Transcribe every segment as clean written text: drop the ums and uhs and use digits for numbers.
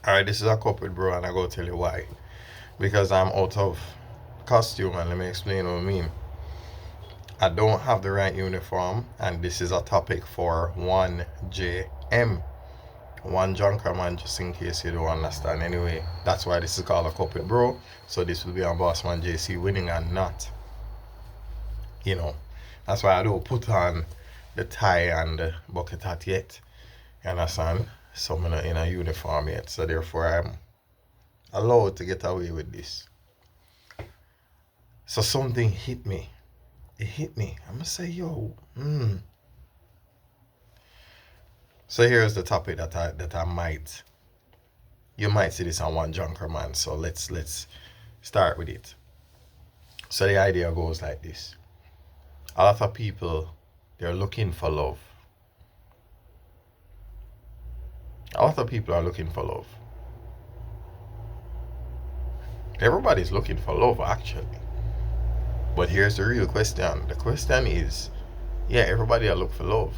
Alright, this is a couple, bro, and I go tell you why. Because I'm out of costume, and let me explain what I mean. I don't have the right uniform, and this is a topic for 1JM. One junker man, just in case you don't understand. Anyway, that's why this is called a couple, bro. So this will be on Bossman JC winning and not. You know, that's why I don't put on the tie and the bucket hat yet. You understand? So I'm not in a uniform yet. So therefore, I'm allowed to get away with this. So something hit me. It hit me. I'm gonna say, yo, So here's the topic that I might you might see this on one junker man. So let's start with it. So the idea goes like this. A lot of people, they're looking for love. A lot of people are looking for love. Everybody's looking for love actually. But here's the real question. The question is, yeah, everybody will look for love.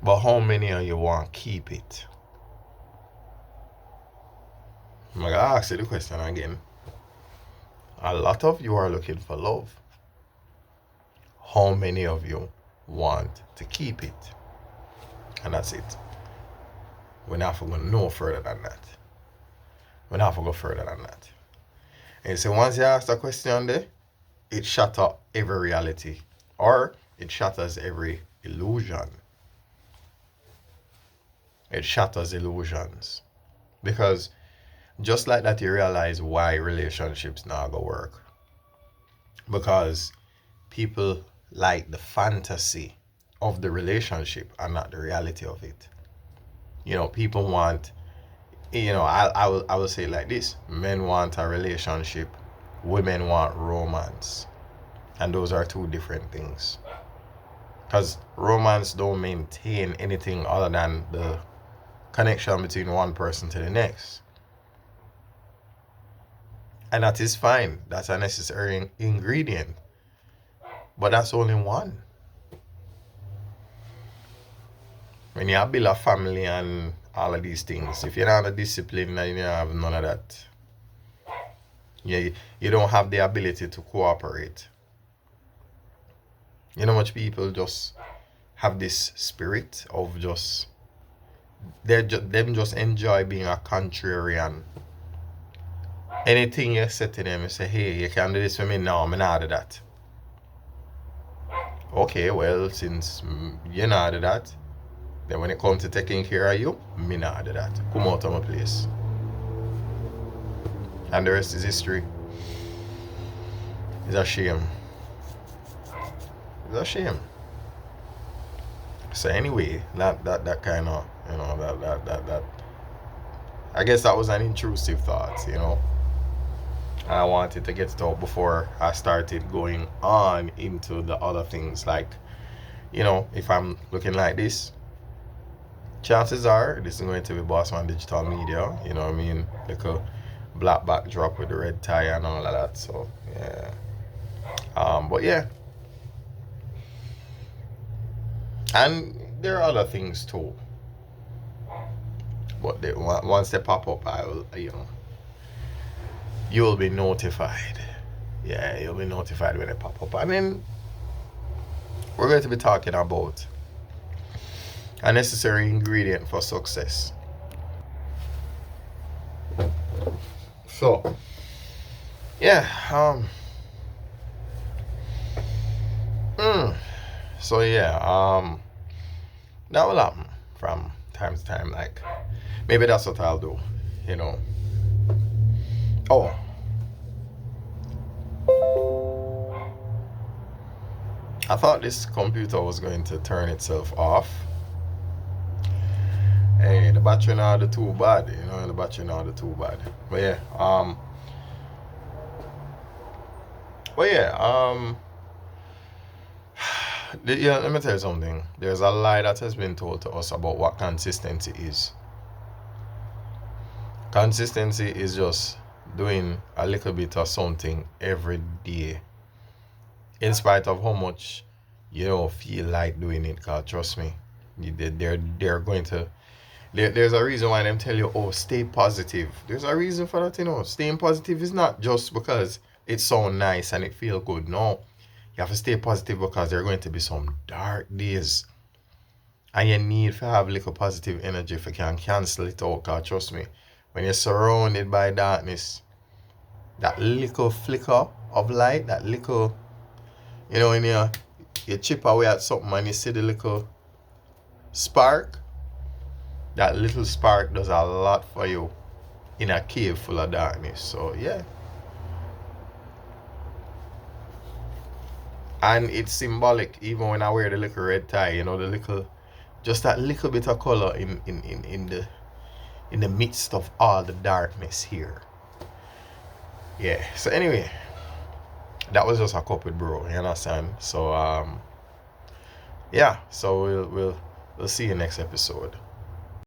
But how many of you want to keep it? I'm gonna ask you the question again. A lot of you are looking for love. How many of you want to keep it? And that's it. We're not going to know further than that. We're not going to go further than that. And so once you ask the question there, it shatters every reality. Or it shatters every illusion. It shatters illusions. Because just like that, you realize why relationships not gonna work. Because people like the fantasy of the relationship and not the reality of it. You know, people want, I will say it like this: men want a relationship, women want romance, and those are two different things. Because romance don't maintain anything other than the connection between one person to the next. And that is fine. That's a necessary ingredient. But that's only one. When you build a family and all of these things, if you're not a discipline, then you have none of that. You don't have the ability to cooperate. You know, much people just have this spirit of them just enjoy being a contrarian. Anything you say to them, you say, hey, you can do this for me. No, I'm not do that. Okay, well, since you're not do that, then when it comes to taking care of you, me not do that. Come out of my place. And the rest is history. It's a shame. It's a shame. So anyway, that kind of, that I guess that was an intrusive thought, I wanted to get it out before I started going on into the other things. Like, if I'm looking like this, chances are this is going to be Bossman Digital Media, you know what I mean? Like a black backdrop with the red tie and all of that. So yeah. But yeah. And there are other things too. But once they pop up, I will, you'll be notified. Yeah, you'll be notified when they pop up. I mean, we're going to be talking about a necessary ingredient for success. So, yeah, so yeah, that will happen from time to time. Like, maybe that's what I'll do, Oh, I thought this computer was going to turn itself off. Hey, the battery not the too bad, the battery not the too bad. But yeah, yeah, let me tell you something. There's a lie that has been told to us about what consistency is. Consistency is just doing a little bit of something every day, in spite of how much you don't feel like doing it. Cause trust me, They're going to. There's a reason why them tell you, oh, stay positive. There's a reason for that, you know. Staying positive is not just because it sounds nice and it feel good. No, you have to stay positive because there are going to be some dark days, and you need to have little positive energy if you can cancel it out. Cause trust me, when you're surrounded by darkness, that little flicker of light, that little, you know, when you chip away at something and you see the little spark, that little spark does a lot for you in a cave full of darkness. So yeah. And it's symbolic even when I wear the little red tie, you know, the little, just that little bit of color in the midst of all the darkness here. Yeah. So anyway, that was just a cup with bro, you understand? So yeah, so we'll see you next episode.